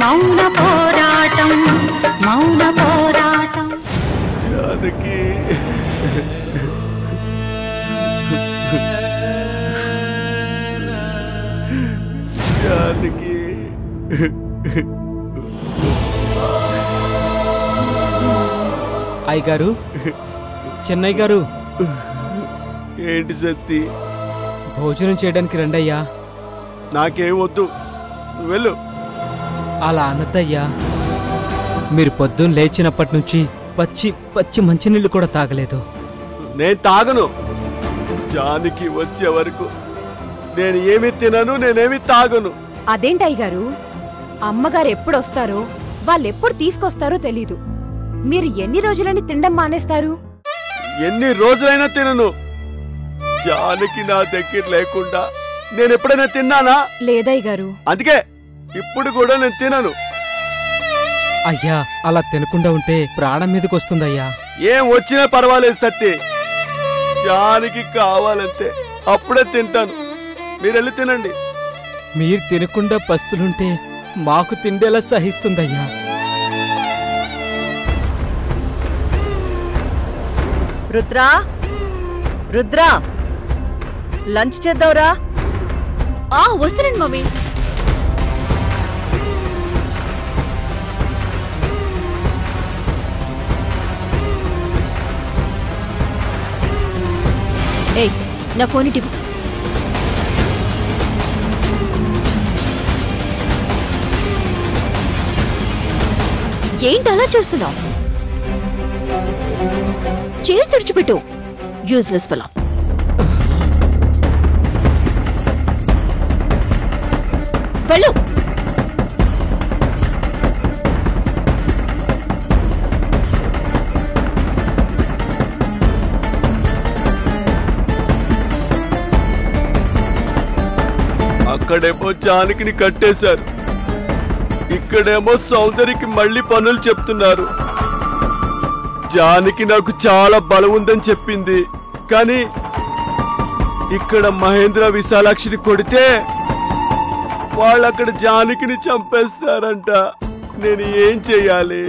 మౌన పోరాటం మౌన పోరాటం జానకి జానకి అయ్య గారు, చెన్నై గారు, ఏంటి సత్తి? భోజనం చేయడానికి రండయ్యా. నాకేం వద్దు, వెళ్ళు. అలా అనద్దయ్యా. మీరు పొద్దున్న లేచినప్పటి నుంచి పచ్చి పచ్చి మంచినీళ్ళు కూడా తాగలేదు. నేను తాగను. జానికి వచ్చే వరకు నేను ఏమి తినను, నేనేమి తాగను. అదేంటయ్య గారు, అమ్మగారు ఎప్పుడొస్తారో వాళ్ళెప్పుడు తీసుకొస్తారో తెలీదు. మీరు ఎన్ని రోజులని తినడం మానేస్తారు? ఎన్ని రోజులైనా తినను. జానికి నా దగ్గర లేకుండా నేను ఎప్పుడైనా తిన్నానా? లేదయ్య గారు. అందుకే ఇప్పుడు కూడా నేను తినను. అయ్యా, అలా తినకుండా ఉంటే ప్రాణం మీదకి వస్తుందయ్యా. ఏం వచ్చినా పర్వాలేదు సత్తి. జానికి కావాలంతే అప్పుడే తింటాను. మీరెళ్ళి తినండి. మీరు తినకుండా పస్తులుంటే మాకు తిండేలా సహిస్తుందయ్యా. రుద్రా, రుద్రా, లంచ్ చేద్దాంరా. వస్తున్నాను మమ్మీ. ఏయ్, నా ఫోన్ ఇటు. ఏంటి అలా చూస్తున్నావు? చేరు తుడిచిపెట్టు. Useless fellow. వెళ్ళు. అక్కడేమో జానకిని కట్టేశారు, ఇక్కడేమో సౌందర్యకి మళ్ళీ పనులు చెప్తున్నారు. జానకి నాకు చాలా బలం ఉందని చెప్పింది, కానీ ఇక్కడ మహేంద్ర విశాలాక్షిని కొడితే వాళ్ళక్కడ జానకిని చంపేస్తారంట. నేను ఏం చెయ్యాలి?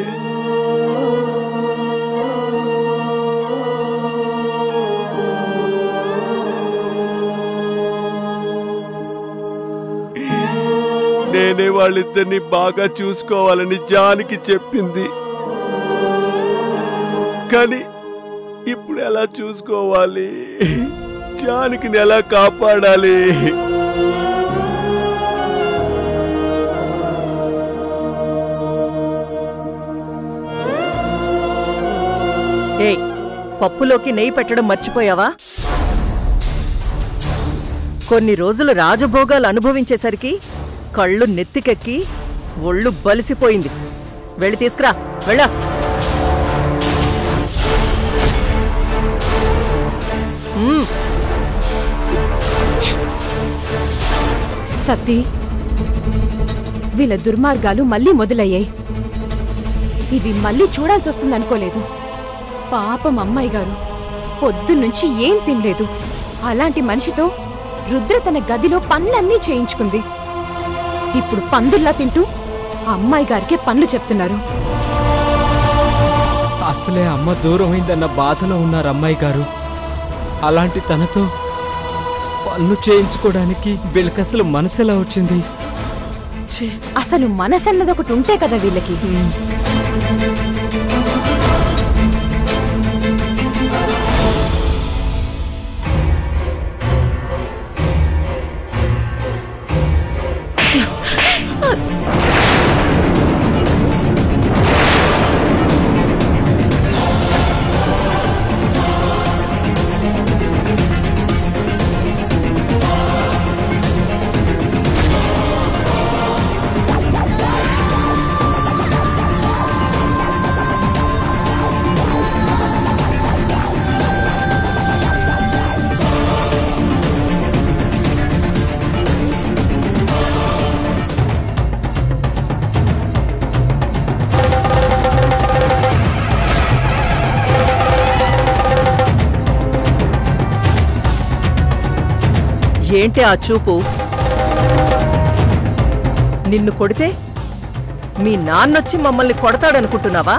నేనే వాళ్ళిద్దరిని బాగా చూసుకోవాలని జానకి చెప్పింది, కానీ ఇప్పుడు ఎలా చూసుకోవాలి? జానకిని ఎలా కాపాడాలి? ఏయ్, పప్పులోకి నెయ్యి పెట్టడం మర్చిపోయావా? కొన్ని రోజులు రాజభోగాలు అనుభవించేసరికి కళ్ళు నెత్తికెక్కి ఒళ్ళు బలిసిపోయింది. వెళ్ళి తీసుకురా, వెళ్ళా. సత్తి, వీళ్ళ దుర్మార్గాలు మళ్ళీ మొదలయ్యాయి. ఇవి మళ్ళీ చూడాల్సి వస్తుందనుకోలేదు. పాపం అమ్మాయి గారు పొద్దున్నుంచి ఏం తినలేదు. అలాంటి మనిషితో రుద్ర తన గదిలో పనులన్నీ చేయించుకుంది. ఇప్పుడు పందుల్లా తింటూ అమ్మాయి గారికే పనులు చెప్తున్నారు. అసలే అమ్మ దూరమైందన్న బాధలో ఉన్నారు అమ్మాయి గారు. అలాంటి తనతో పన్ను చేయించుకోవడానికి వీళ్ళకసలు మనసెలా వచ్చింది? అసలు మనసన్నది ఒకటి ఉంటే కదా వీళ్ళకి. ఏంటి ఆ చూపు? నిన్ను కొడితే మీ నాన్నొచ్చి మమ్మల్ని కొడతాడనుకుంటున్నావా?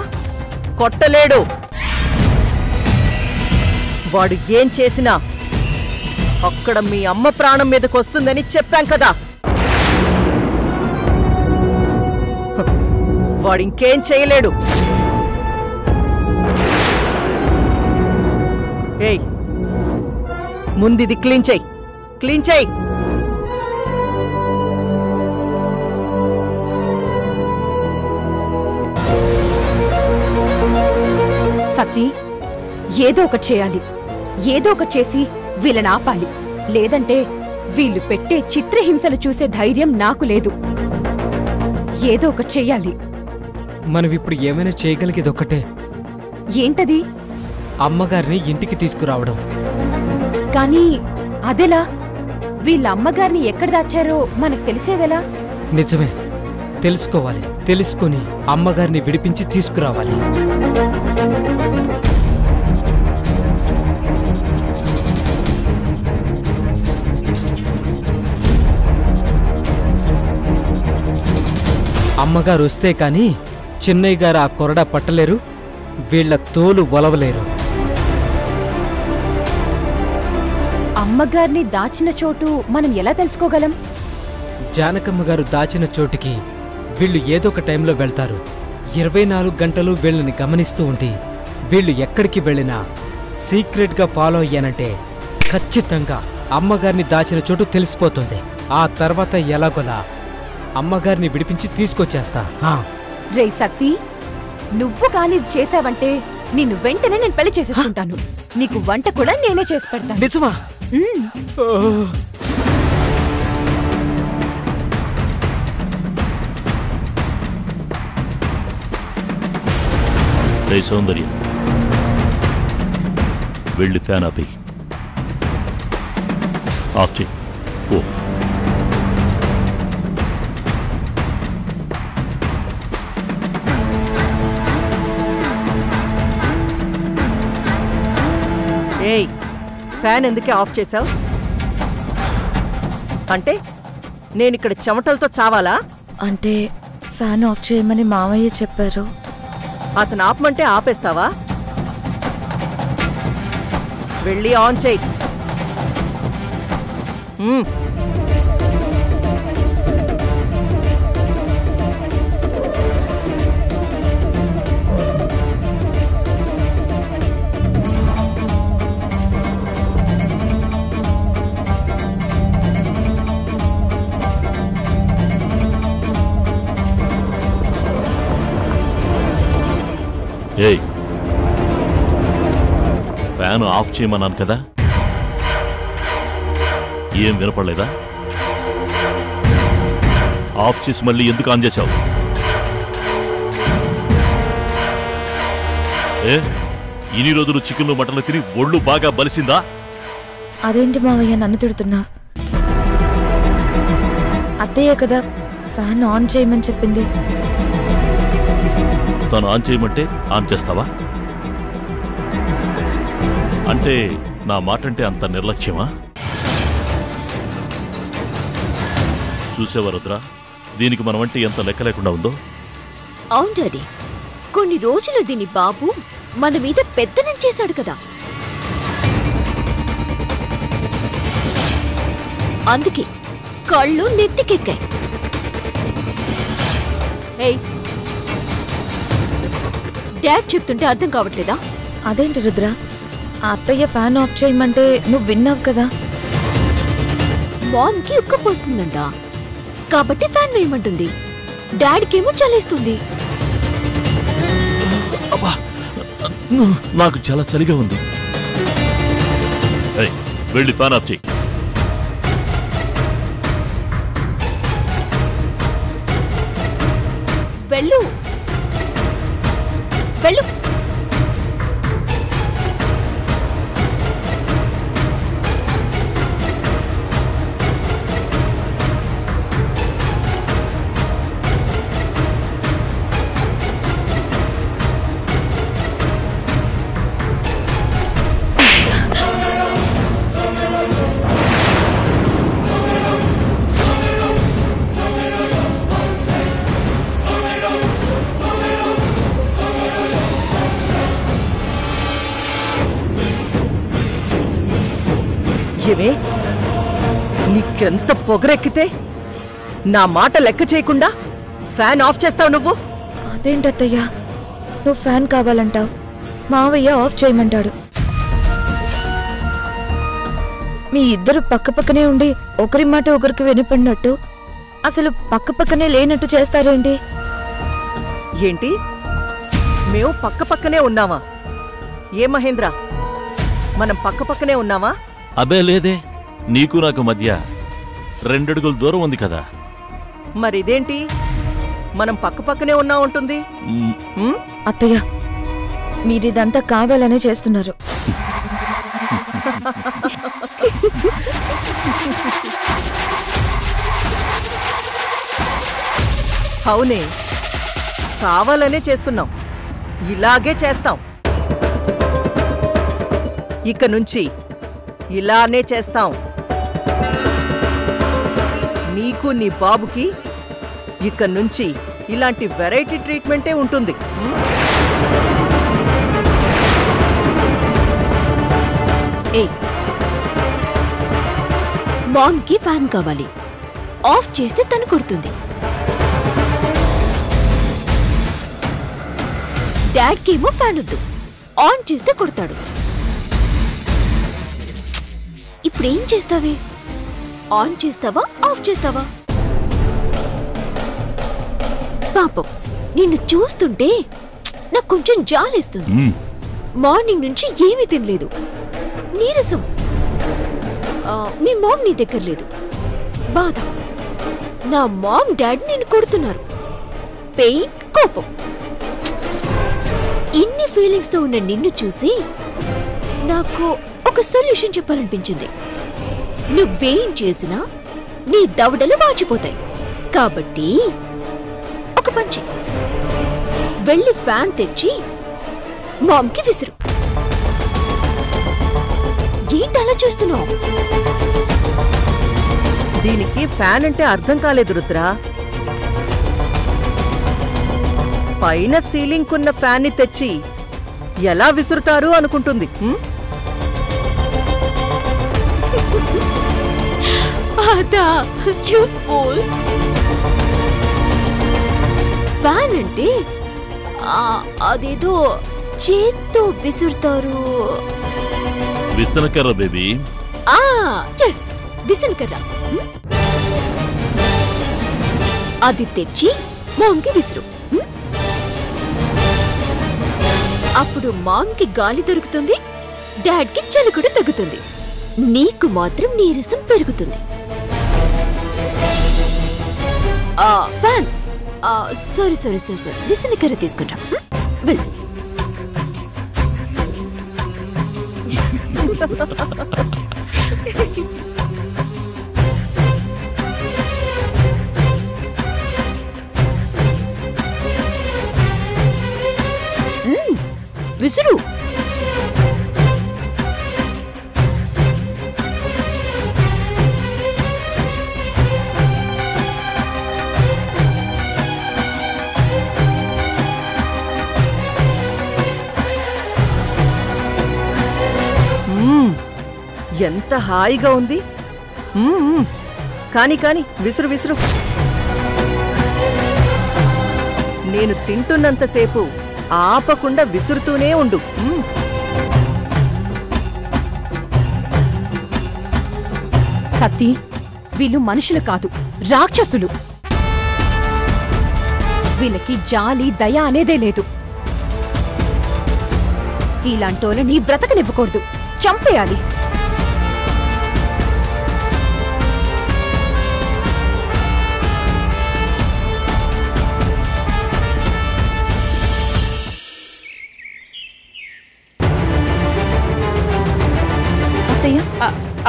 కొట్టలేడు. వాడు ఏం చేసినా అక్కడ మీ అమ్మ ప్రాణం మీదకొస్తుందని చెప్పాం కదా. వాడింకేం చేయలేడు. ఏయ్, ముందిది క్లీన్ చెయ్యి, క్లీన్ చెయ్యి. సతీ, ఏదో ఒకటి చేయాలి. ఏదో ఒకటి చేసి వీళ్ళని ఆపాలి. లేదంటే వీళ్ళు పెట్టే చిత్రహింసలు చూసే ధైర్యం నాకు లేదు. ఏదో ఒకటి చెయ్యాలి. మనమిప్పుడు ఏమైనా చేయగలిగేదొక్కటే. ఏంటది? అమ్మగారిని ఇంటికి తీసుకురావడం. కానీ అదెలా? వీళ్ళ అమ్మగారిని ఎక్కడ దాచారో మనకు తెలిసేదెలా? నిజమే, తెలుసుకోవాలి. తెలుసుకొని అమ్మగారిని విడిపించి తీసుకురావాలి. అమ్మగారు వస్తే కాని చిన్నయ్య గారు ఆ కొరడా పట్టలేరు, వీళ్ల తోలు వలవలేరు. అమ్మగారిని దాచిన చోటు మనం ఎలా తెలుసుకోగలం? జానకమ్మ గారు దాచిన చోటికి వీళ్ళు ఏదో ఒక టైంలో వెళ్తారు. 24 గంటలు వీళ్ళని గమనిస్తూ ఉండి వీళ్ళు ఎక్కడికి వెళ్ళినా సీక్రెట్గా ఫాలో అయ్యానంటే ఖచ్చితంగా అమ్మగారిని దాచిన చోటు తెలిసిపోతుంది. ఆ తర్వాత ఎలాగోలా అమ్మగారిని విడిపించి తీసుకొచ్చేస్తా. రే సతీ, నువ్వు కాని ఇది చేసావంటే నిన్ను వెంటనే నేను పెళ్లి చేసేసుకుంటాను. నీకు వంట కూడా నేనే చేసి పెడతాను. నిజమా? సౌందర్య, వెళ్ళి ఫ్యాన్ ఆపి ఆఫ్ చేయి. ఓ ఏయ్, ఫ్యాన్ ఎందుకే ఆఫ్ చేశావు? అంటే నేనిక్కడ చెమటలతో చావాలా? అంటే ఫ్యాన్ ఆఫ్ చేయమని మామయ్య చెప్పారు. అతను ఆపమంటే ఆపేస్తావా? వెళ్ళి ఆన్ చేయి. ఏయ్, ఫ్యాన్ ఆఫ్ చేయమన్నాను కదా, ఏం వినపడలేదా? ఆఫ్ చేసి మళ్ళీ ఎందుకు ఆన్ చేశావు? ఇన్ని రోజులు చికెన్లు మటన్లు తిని ఒళ్ళు బాగా బలిసిందా? అదేంటి మావయ్య నన్ను తిడుతున్నావు? అత్తయ్య కదా ఫ్యాన్ ఆన్ చేయమని చెప్పింది. తను ఆన్ చేయమంటే ఆన్ చేస్తావా? అంటే నా మాటంటే అంత నిర్లక్ష్యమా? చూసేవా రుద్ర, దీనికి మనమంటే ఎంత లెక్క లేకుండా ఉందో. అవును డాడీ, కొన్ని రోజులు దీని బాబు మన మీద పెత్తనం చేశాడు కదా, అందుకే కళ్ళు నెత్తికెక్కాయి. డాడ్ చెప్తుంటే అర్థం కావట్లేదా? అదేంటి రుద్ర, ఆ అత్తయ్య ఫ్యాన్ ఆఫ్ చేయమంటే నువ్వు విన్నావు కదా. మామ్కి ఉక్కపోస్తుందంట, కాబట్టి ఫ్యాన్ వేయమంటుంది. డాడీకేమో చలేస్తుంది. నాకు చాలా చలిగా ఉంది. వెళ్ళి ఫ్యాన్ ఆఫ్ చేయి. వెళ్ళు వెళ్ళు. ఏవే నీకెంత పొగరెక్కితే నా మాట లెక్క చేయకుండా ఫ్యాన్ ఆఫ్ చేస్తావు నువ్వు? అదేంటత్తయ్యా, నువ్వు ఫ్యాన్ కావాలంటావు, మావయ్య ఆఫ్ చేయమంటాడు. మీ ఇద్దరు పక్కపక్కనే ఉండి ఒకరి మాట ఒకరికి వినిపడినట్టు అసలు పక్కపక్కనే లేనట్టు చేస్తారేంటి? ఏంటి మేము పక్కపక్కనే ఉన్నావా? ఏ మహేంద్ర, మనం పక్కపక్కనే ఉన్నావా? అబే లేదే, నీకు నాకు మధ్య 2 అడుగుల దూరం ఉంది కదా. మరిదేంటి మనం పక్కపక్కనే ఉన్నా ఉంటుంది? అత్తయ్య, మీరిదంతా కావాలనే చేస్తున్నారు. అవునే, కావాలనే చేస్తున్నాం. ఇలాగే చేస్తాం. ఇక నుంచి ఇలానే చేస్తాం. నీకు నీ బాబుకి ఇక నుంచి ఇలాంటి వెరైటీ ట్రీట్మెంటే ఉంటుంది. మామ్కి ఫ్యాన్ కావాలి, ఆఫ్ చేస్తే తను కొడుతుంది. డాడ్కేమో ఫ్యాన్ వద్దు, ఆన్ చేస్తే కొడతాడు. ఇప్పుడేం చేస్తావే? ఆన్ చేస్తావా, ఆఫ్ చేస్తావా? పాపం నిన్ను చూస్తుంటే నాకు కొంచెం జాలేస్తుంది. మార్నింగ్ నుంచి ఏమీ తినలేదు, నీరసం. మీ మామ్ నీ దగ్గర లేదు, బాధ. నా మామ్ డాడీ నిన్ను కొడుతున్నారు, పెయిన్, కోపం. ఇన్ని ఫీలింగ్స్ తో ఉన్న నిన్ను చూసి నాకు ఒక సొల్యూషన్ చెప్పాలనిపించింది. నువ్వేం చేసినా నీ దవడలు వాచిపోతాయి. కాబట్టి ఒక పంచి, వెళ్ళి ఫ్యాన్ తెచ్చి మామ్కి విసురు. ఏంటలా చూస్తున్నావు? దీనికి ఫ్యాన్ అంటే అర్థం కాలేదు రుద్రా. పైన సీలింగ్ కున్న ఫ్యాన్ ని తెచ్చి ఎలా విసురుతారు అనుకుంటుంది. ఫ్యాన్ అంటే అదేదో చేత్తో విసురుతారు. విసనకర్ర బేబీ. ఎస్, విసనకర్ర. అది తెచ్చి మామ్కి విసురు. అప్పుడు మామ్కి గాలి దొరుకుతుంది, డాడ్కి చలి కూడా తగ్గుతుంది. నీకు మాత్రం నీరసం పెరుగుతుంది. Fan sorry sorry sorry sorry విసనకర్ర తీసుకుంటా. వెళ్ళు. విసురు. ఎంత హాయిగా ఉంది. కాని కాని విసురు విసురు. నేను తింటున్నంతసేపు ఆపకుండా విసురుతూనే ఉండు. సత్తి, వీళ్ళు మనుషులు కాదు, రాక్షసులు. వీళ్ళకి జాలి, దయ అనేదే లేదు. ఇలాంటోళ్ళని బ్రతకనివ్వకూడదు, చంపేయాలి.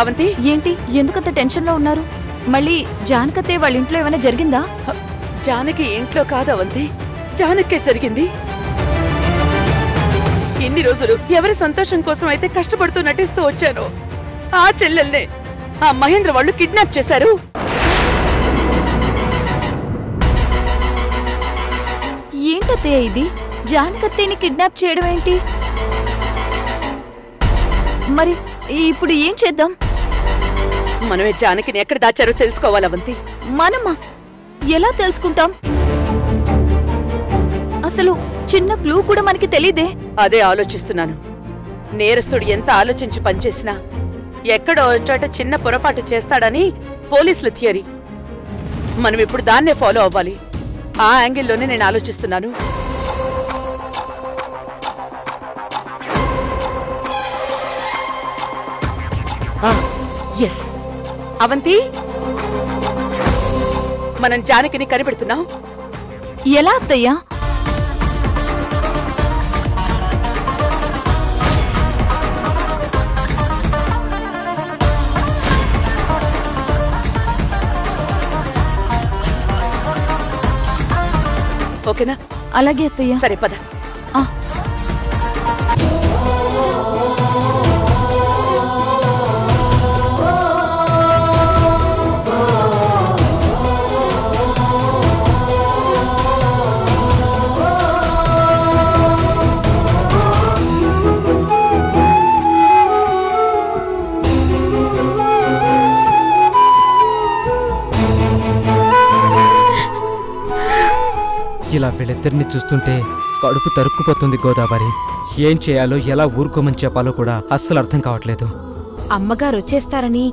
అవంతి, ఏంటి, ఎందుకంత టెన్షన్ లో ఉన్నారు? మళ్ళీ జానకతే వాళ్ళ ఇంట్లో ఏమైనా జరిగిందా? జానకి ఇంట్లో కాదు అవంతి, జానకే జరిగింది. ఇన్ని రోజులు ఎవరి సంతోషం కోసం అయితే కష్టపడుతూ నటిస్తూ వచ్చానో ఆ చెల్లెల్నే ఆ మహేంద్ర వాళ్ళు కిడ్నాప్ చేశారు. ఏంటత్తయ్య ఇది? జానకత్తేని కిడ్నాప్ చేయడం ఏంటి? మరి ఇప్పుడు ఏం చేద్దాం? మనమే జానకిని ఎక్కడ దాచారో తెలుసుకోవాలి అవంతి. మనమా? ఎలా తెలుసుకుంటాం? అసలు చిన్న క్లూ కూడా మనకి తెలీదే. అదే ఆలోచిస్తున్నాను. నేరస్తుడు ఎంత ఆలోచించి పనిచేసినా ఎక్కడో చోట చిన్న పొరపాటు చేస్తాడని పోలీసుల థియరీ. మనం ఇప్పుడు దాన్నే ఫాలో అవ్వాలి. ఆ యాంగిల్లోనే నేను ఆలోచిస్తున్నాను. ఎస్ అవంతి, మనం జానకిని కనిపెడుతున్నాం. ఎలా అత్తయ్యా? ఓకేనా? అలాగే అత్తయ్య. సరే పద. ఇలా వీళ్ళిద్దరిని చూస్తుంటే కడుపు తరుక్కుపోతుంది గోదావరి. ఏం చేయాలో ఎలా ఊరుకోమని చెప్పాలో కూడా అస్సలు అర్థం కావట్లేదు. అమ్మగారు వచ్చేస్తారని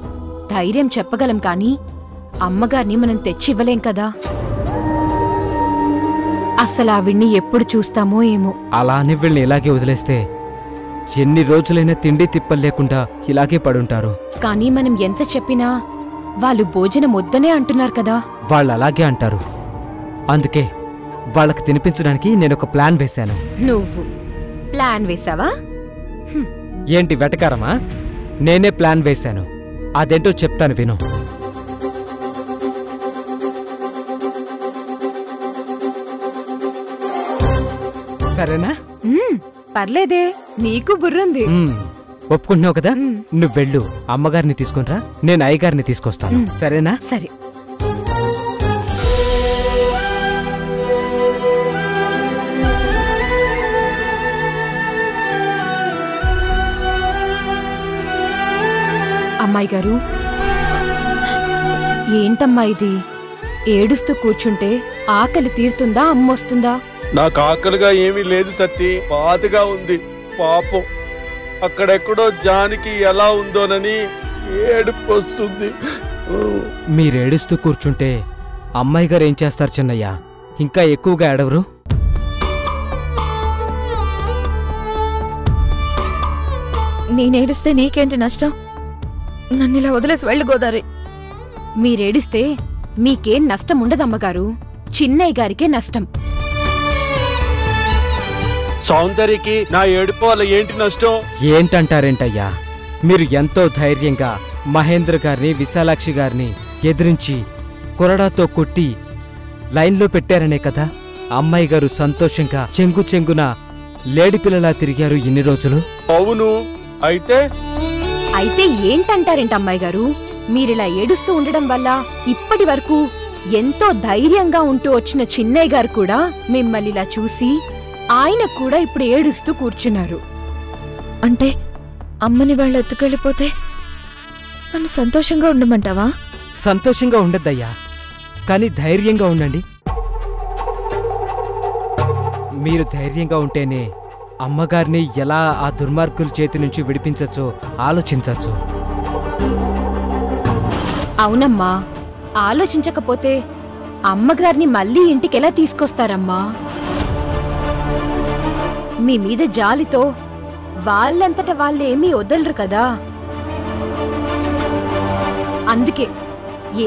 ధైర్యం చెప్పగలం కానీ అమ్మగారిని మనం తెచ్చివ్వలేం కదా. అసలు ఆవిడ్ని ఎప్పుడు చూస్తామో ఏమో. అలా అని వీళ్ళని ఇలాగే వదిలేస్తే ఎన్ని రోజులైనా తిండి తిప్పలు లేకుండా ఇలాగే పడుంటారు. కానీ మనం ఎంత చెప్పినా వాళ్ళు భోజనం వద్దనే అంటున్నారు కదా. వాళ్ళు అలాగే అంటారు. అందుకే వాళ్ళకి తినిపించడానికి నేను ఒక ప్లాన్ వేశాను. నువ్వు ప్లాన్ వేశావా? ఏంటి వెటకారమా? నేనే ప్లాన్ వేశాను. అదేంటో చెప్తాను విను. సరేనా? పర్లేదే, నీకు బుర్రుంది. ఒప్పుకుంటున్నావు కదా? నువ్వు వెళ్ళు, అమ్మగారిని తీసుకునిరా, నేను అయ్యగారిని తీసుకొస్తాను. సరేనా? సరే. అమ్మాయి గారు, ఏంటమ్మా ఇది? ఏడుస్తూ కూర్చుంటే ఆకలి తీరుతుందా, అమ్మొస్తుందా? నాకు ఆకలిగా ఏమీ లేదు సత్తి, బాధగా ఉంది. పాపం అక్కడెక్కడో జానకి ఎలా ఉందోనని ఏడుపు వస్తుంది. మీరేడుస్తూ కూర్చుంటే అమ్మాయి గారు ఏం చేస్తారు చిన్నయ్య? ఇంకా ఎక్కువగా ఏడవరు? నేనేడిస్తే నీకేంటి నష్టం? నన్నిలా వదిలేసి వెళ్ళు గోదావరి. మీరేడిస్తే మీకేం నష్టం ఉండదమ్మగారు, చిన్నయ్య గారికే నష్టం. సౌందర్యకి నా ఏడుపు వల్ల ఏంటి నష్టం? ఏంటంటారేంటయ్యా? మీరు ఎంతో ధైర్యంగా మహేంద్ర గారిని, విశాలాక్షి గారిని ఎదిరించి కొరడాతో కొట్టి లైన్లో పెట్టారనే కదా అమ్మాయి గారు సంతోషంగా చెంగు చెంగున లేడిపిల్లలా తిరిగారు ఇన్ని రోజులు. అవును, అయితే ఏంటంటారేంటి అమ్మాయి గారు? మీరిలా ఏడుస్తూ ఉండడం వల్ల ఇప్పటి వరకు ఎంతో ధైర్యంగా ఉంటూ వచ్చిన చిన్నయ్య గారు కూడా మిమ్మల్ని ఇలా చూసి ఆయన కూడా ఇప్పుడు ఏడుస్తూ కూర్చున్నారు. అంటే అమ్మని వాళ్ళు ఎత్తుకెళ్ళిపోతే నన్ను సంతోషంగా ఉండమంటావా? సంతోషంగా ఉండద్దయ్యా, కానీ ధైర్యంగా ఉండండి. మీరు ధైర్యంగా ఉంటేనే అమ్మగారిని ఎలా ఆ దుర్మార్గుల చేతి నుంచి విడిపించచ్చో ఆలోచించచ్చు. అవునమ్మా, ఆలోచించకపోతే అమ్మగారిని మళ్ళీ ఇంటికెలా తీసుకొస్తారమ్మా? మీ మీద జాలితో వాళ్ళంతట వాళ్ళేమీ వదలరు కదా. అందుకే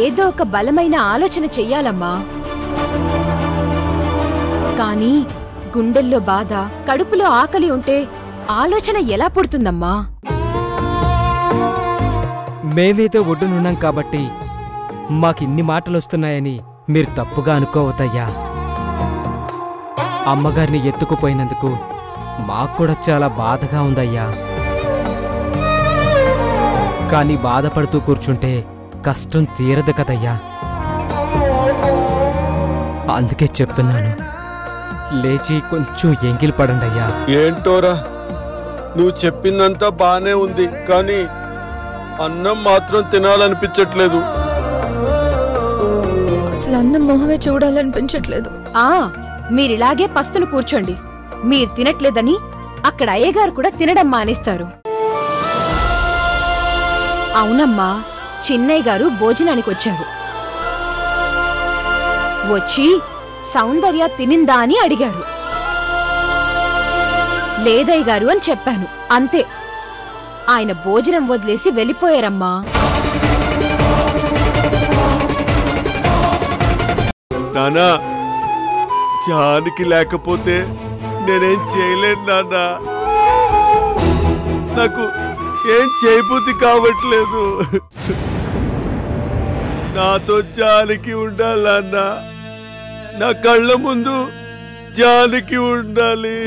ఏదో ఒక బలమైన ఆలోచన చెయ్యాలమ్మా. కానీ గుండెల్లో బాధ, కడుపులో ఆకలి ఉంటే ఆలోచన ఎలా పుడుతుందమ్మా? మేమేదో ఒడ్డునున్నాం కాబట్టి మాకిన్ని మాటలొస్తున్నాయని మీరు తప్పుగా అనుకోవద్దయ్యా. అమ్మగారిని ఎత్తుకుపోయినందుకు మాక్కూడా చాలా బాధగా ఉందయ్యా. కానీ బాధపడుతూ కూర్చుంటే కష్టం తీరదు కదయ్యా. అందుకే చెప్తున్నాను, లేచి కొంచెం ఎంగిలి పడండయ్యా. ఏంటోరా, నువ్వు చెప్పిందంతా బానే ఉంది, కానీ అన్నం మాత్రం తినాలనిపించట్లేదు. అసలు అన్నం మొహమే చూడాలనిపించట్లేదు. మీరిలాగే పస్తులు కూర్చోండి. మీరు తినట్లేదని అక్కడ అయ్యగారు కూడా తినడం మానేస్తారు. అవునమ్మా, చిన్నయ్య గారు భోజనానికి వచ్చారు. వచ్చి సౌందర్య తినిందా అని అడిగారు. లేదయ్య గారు అని చెప్పాను, అంతే. ఆయన భోజనం వదిలేసి వెళ్ళిపోయారమ్మా. నానా, జానికి లేకపోతే నేనేం చేయలేను నాన్నా. నాకు ఏం చేయబుద్ధి కావట్లేదు. నాతో జానికి ఉండాలన్నా, నా కళ్ళ ముందు జానికి ఉండాలి.